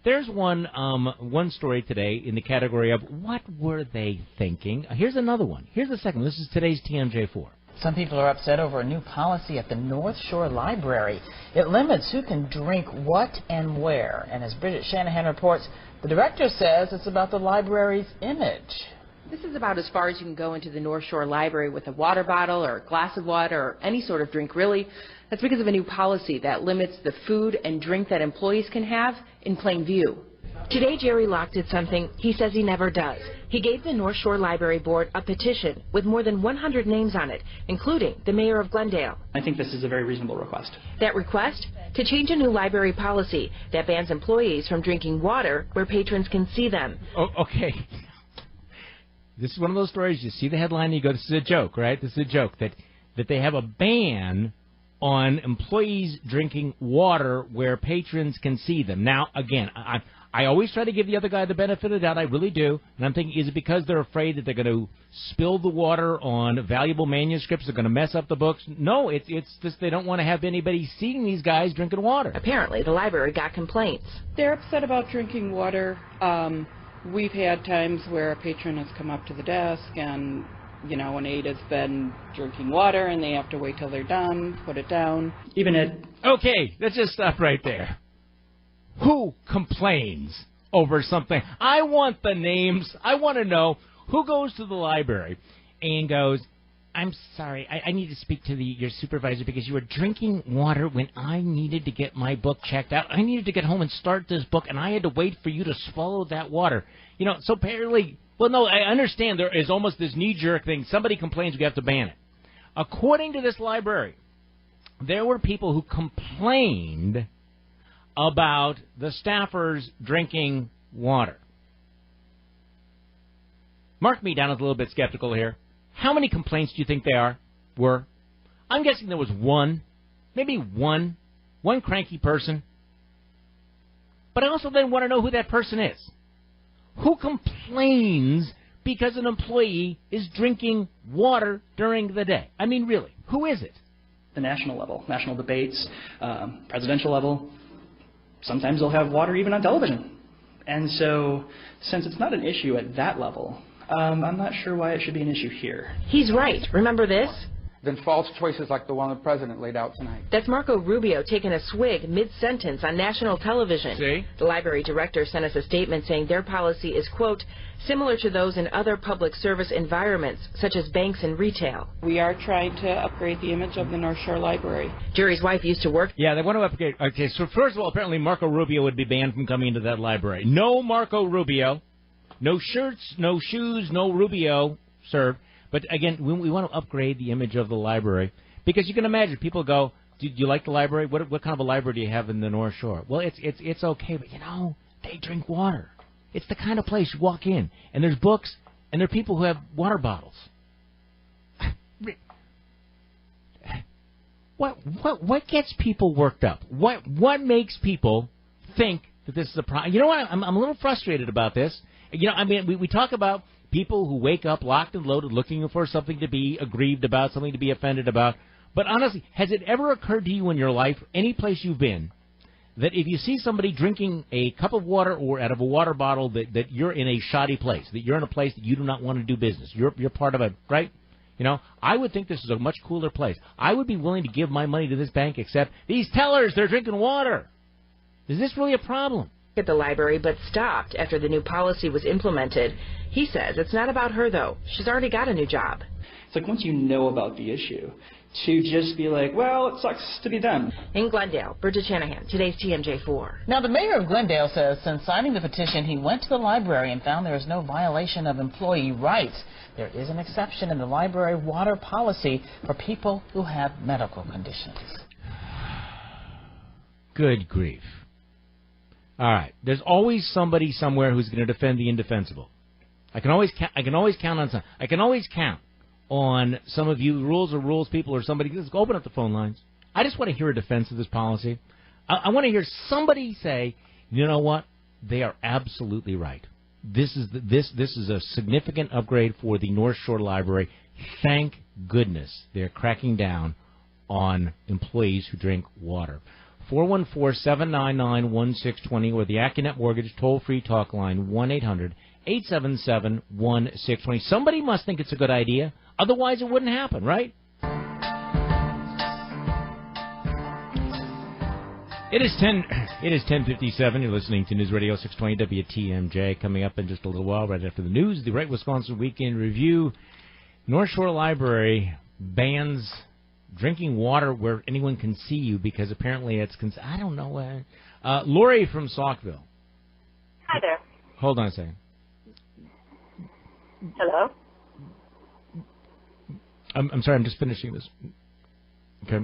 There's one story today in the category of what were they thinking? Here's another one. Here's the second one. This is today's TMJ4. Some people are upset over a new policy at the North Shore Library. It limits who can drink what and where. And as Bridget Shanahan reports, the director says it's about the library's image. This is about as far as you can go into the North Shore Library with a water bottle or a glass of water or any sort of drink, really. That's because of a new policy that limits the food and drink that employees can have in plain view. Today, Jerry Locke did something he says he never does. He gave the North Shore Library Board a petition with more than 100 names on it, including the mayor of Glendale. I think this is a very reasonable request. That request? To change a new library policy that bans employees from drinking water where patrons can see them. Oh, okay. This is one of those stories, you see the headline and you go, this is a joke, right? This is a joke, that they have a ban on employees drinking water where patrons can see them. Now, again, I always try to give the other guy the benefit of the doubt. I really do. And I'm thinking, is it because they're afraid that they're going to spill the water on valuable manuscripts? They're going to mess up the books? No, it's just they don't want to have anybody seeing these guys drinking water. Apparently, the library got complaints. They're upset about drinking water. We've had times where a patron has come up to the desk and, you know, an aide has been drinking water and they have to wait till they're done, put it down. Okay, let's just stop right there. Who complains over something? I want the names. I want to know who goes to the library and goes, I'm sorry, I need to speak to your supervisor because you were drinking water when I needed to get my book checked out. I needed to get home and start this book, and I had to wait for you to swallow that water. You know, so apparently, well, no, I understand there is almost this knee-jerk thing. Somebody complains, we have to ban it. According to this library, there were people who complained about the staffers drinking water. Mark me down as a little bit skeptical here. How many complaints do you think were? I'm guessing there was one, maybe one cranky person. But I also then want to know who that person is. Who complains because an employee is drinking water during the day? I mean, really, who is it? The national level, national debates, presidential level. Sometimes they'll have water even on television. And so, since it's not an issue at that level, I'm not sure why it should be an issue here. He's right. Remember this? Than false choices like the one the president laid out tonight. That's Marco Rubio taking a swig mid-sentence on national television. See? The library director sent us a statement saying their policy is, quote, similar to those in other public service environments, such as banks and retail. We are trying to upgrade the image of the North Shore Library. Jerry's wife used to work. Yeah, they want to upgrade. Okay, so first of all, apparently Marco Rubio would be banned from coming into that library. No Marco Rubio. No shirts, no shoes, no Rubio served. But again, we want to upgrade the image of the library because you can imagine people go, do you like the library? What kind of a library do you have in the North Shore? Well, it's okay, but you know, they drink water. It's the kind of place you walk in and there's books and there are people who have water bottles. What gets people worked up? What makes people think that this is a problem? You know what? I'm a little frustrated about this. You know, I mean, we talk about people who wake up locked and loaded looking for something to be aggrieved about, something to be offended about. But honestly, has it ever occurred to you in your life, any place you've been, that if you see somebody drinking a cup of water or out of a water bottle, that you're in a shoddy place, that you're in a place that you do not want to do business? You're part of a, right? You know, I would think this is a much cooler place. I would be willing to give my money to this bank, except these tellers, they're drinking water. Is this really a problem? At the library, but stopped after the new policy was implemented. He says it's not about her, though. She's already got a new job. It's like once you know about the issue, to just be like, well, it sucks to be them. In Glendale, Bridget Shanahan, today's TMJ4. Now, the mayor of Glendale says since signing the petition, he went to the library and found there is no violation of employee rights. There is an exception in the library water policy for people who have medical conditions. Good grief. All right. There's always somebody somewhere who's going to defend the indefensible. I can always count on some. I can always count on some of you rules people or somebody. Just open up the phone lines. I just want to hear a defense of this policy. I want to hear somebody say, you know what? They are absolutely right. This is a significant upgrade for the North Shore Library. Thank goodness they're cracking down on employees who drink water. 414-799-1620 or the AccuNet Mortgage toll-free talk line, 1-800-877-1620. Somebody must think it's a good idea. Otherwise, it wouldn't happen, right? It is 10:57. You're listening to News Radio 620 WTMJ. Coming up in just a little while, right after the news, the Right Wisconsin Weekend Review. North Shore Library bans drinking water where anyone can see you because apparently it's... I don't know. Lori from Saukville. Hi there. Hold on a second. Hello? I'm sorry, I'm just finishing this. Okay,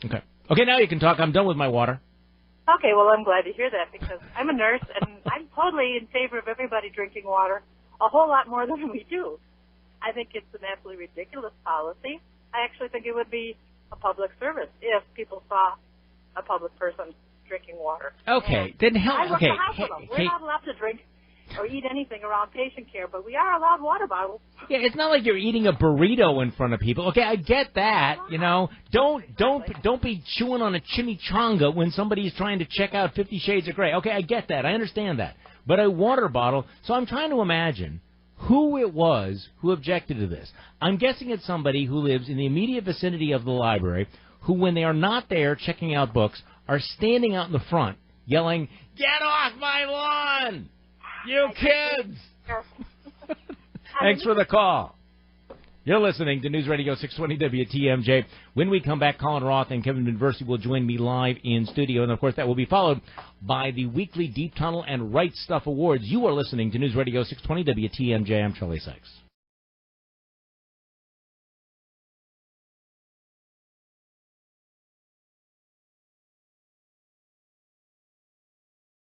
okay. Okay, now you can talk. I'm done with my water. Okay, well, I'm glad to hear that because I'm a nurse and I'm totally in favor of everybody drinking water a whole lot more than we do. I think it's an absolutely ridiculous policy. I actually think it would be a public service if people saw a public person drinking water. Okay, then help. I work Okay, in the hospital. We're not allowed to drink or eat anything around patient care, but we are allowed water bottles. Yeah, it's not like you're eating a burrito in front of people. Okay, I get that. You know, don't be chewing on a chimichanga when somebody's trying to check out 50 Shades of Grey. Okay, I get that. I understand that. But a water bottle. So I'm trying to imagine who it was who objected to this. I'm guessing it's somebody who lives in the immediate vicinity of the library, who, when they are not there checking out books, are standing out in the front yelling, "Get off my lawn! You kids!" Thanks for the call. You're listening to News Radio 620 WTMJ. When we come back, Colin Roth and Kevin University will join me live in studio. And, of course, that will be followed by the weekly Deep Tunnel and Right Stuff Awards. You are listening to News Radio 620 WTMJ. I'm Charlie Sykes.